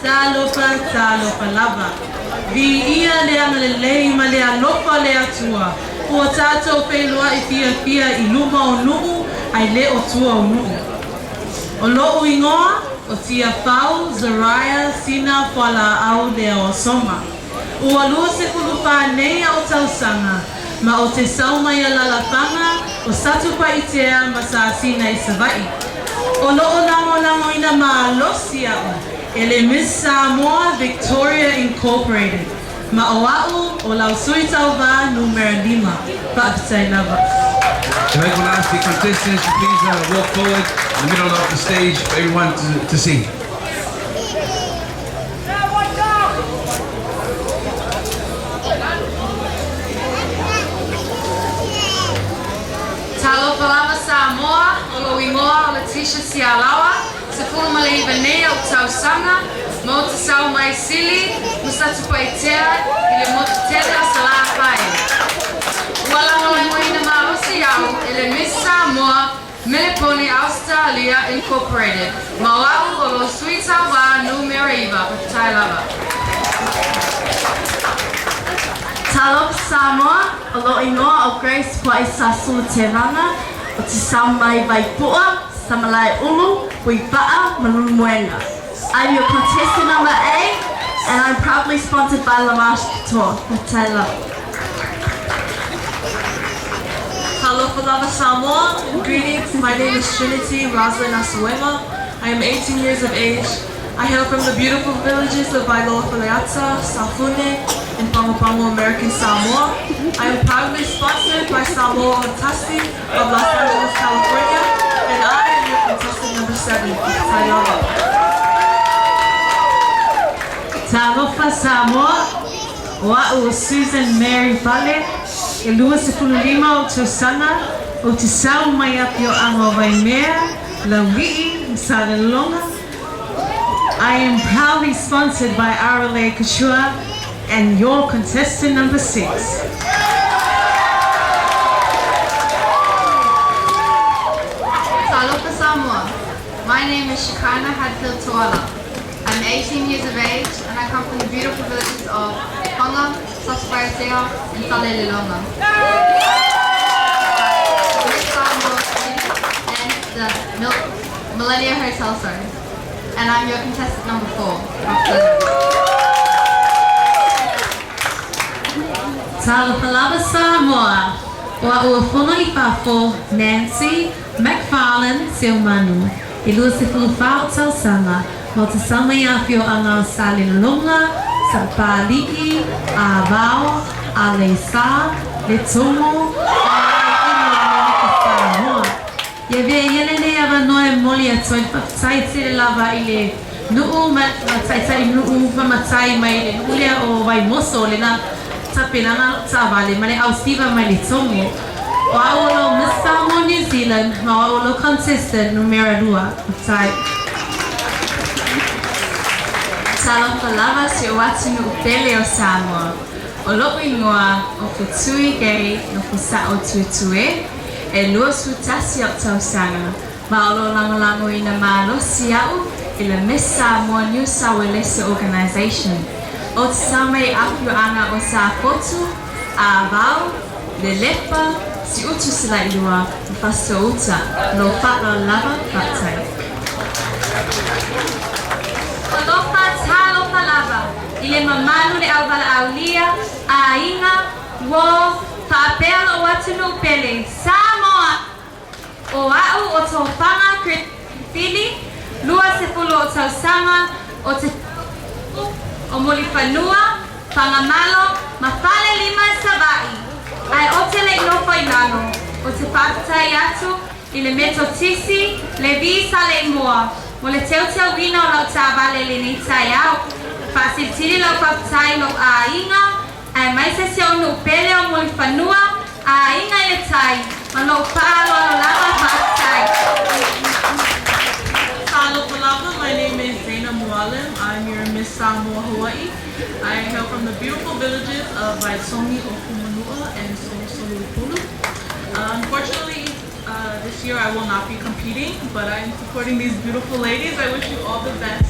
Talofa lava. Vi ia lea malelei ma lea lofa lea tua. Ua tātou whailua I fia I luma o nuu, ai le o tua o nuu. O loo ingoa, o tia whau, Zariah, Sina, Whala au lea o soma. Ua lua se kuluwha nei o tausanga, ma o te sauma ia lalapanga, o satu pa itea ma sa Sina I savai. O loo lango ina maa losi au, ele Miss Samoa Victoria Incorporated. Ma o au o lau sui tauwa numero 5. Pa'apitai lava. If I can ask the contestants to please walk forward in the middle of the stage for everyone to see. Talofa lava Samoa, o lo ingoa o Letitia Sialawa, se fulumale Ivanea o tausanga, mo te sau mai sili, musatu paitea, I le motutele o sala pai. Wala hoi moina maosi au, ele Miss Samoa, Meleponi Australia Incorporated. Mawau o lo suita wa numero iwa, patai lava. Talofa Samoa, o lo ingoa o Grace Pai Sasula Teranga, o te saumai vai pua, samalai ulu, hui paa, malumuenga. I'm your contestant number 8, and I'm proudly sponsored by Lamash Couture. Taylor. Talofa lava Samoa. Greetings, my name is Trinity Roslyn Asuema. I am 18 years of age. I hail from the beautiful villages of Wailoa Faleata, Safune, and Pamopango, American Samoa. I am proudly sponsored by Samoa Otasi of Los Angeles, California, and I am your contestant number 7, Taylor. Talofa Samoa, wa'u Susan Mary Vale, e lua se fululima o tausanga, o te sau mai api o anga vai mea, laui'i, Saralonga. I am proudly sponsored by Arale Couture and your contestant number 6. Talofa Samoa. My name is Shekinah Hadfield Tuala. I'm 18 years of age and I come from the beautiful villages of Honga, Saswaitea, and Talelilonga. And the Millennia Hotel, sorry. And I'm your contestant number 4. Talofa lava Samoa, wa'u fono I fafo Nancy McFarlane Silmanu, e lua se fulufao tausanga, mo te samai awhi o anga o Salilonga, Sapaliki, a Vao, a Leisa, le Tomo, a Samoa. Ia vea iene nei awa noe moli a toi whaktai tere lava I le nuu tai nuu whamatai mai le nuu lea o wai moso le na tapelanga tawale ma le austiva mai le Tomo. O auolo Miss Samoa New Zealand, ma auolo contestant numero 2, whaktai. Talofa lava se o atunu upele o Samoa. O loko ingoa o futui gay no fusa o tuetue, e lua sutasi o tausanga. Ma o lo lango ina malosi au I le Miss Samoa New South Wales Organization. O te samai apu anga o sa fotu, a vau, le lepa, si utu sila ilua, fasto uta, lo fatlo lava patai. Talofa talofa lava, I le mamanu le awala aulia, a inga, wo, papel o watunu pele, Samoa! O au o tōpanga Kritili, lua se fulu o tausanga, o te o Molifanua, Pangamalo, mafale 5 savai. Ai o te le inofa inano, o te pātai atu, I le metotisi, le visa le moa. Mo le teuteu wina o lau tāwale le ni tai au. Whasitiri lau pātai no a inga, ai mai se se onu pele o Molifanua, a inga le tai, ma no pālo no lava pātai. Talofa lava, my name is Zaina Mualim. I'm your Miss Samoa, Hawaii. I hail from the beautiful villages of Waisomi, Okumanua, and Solupulu. Unfortunately, this year I will not be competing, but I'm supporting these beautiful ladies. I wish you all the best.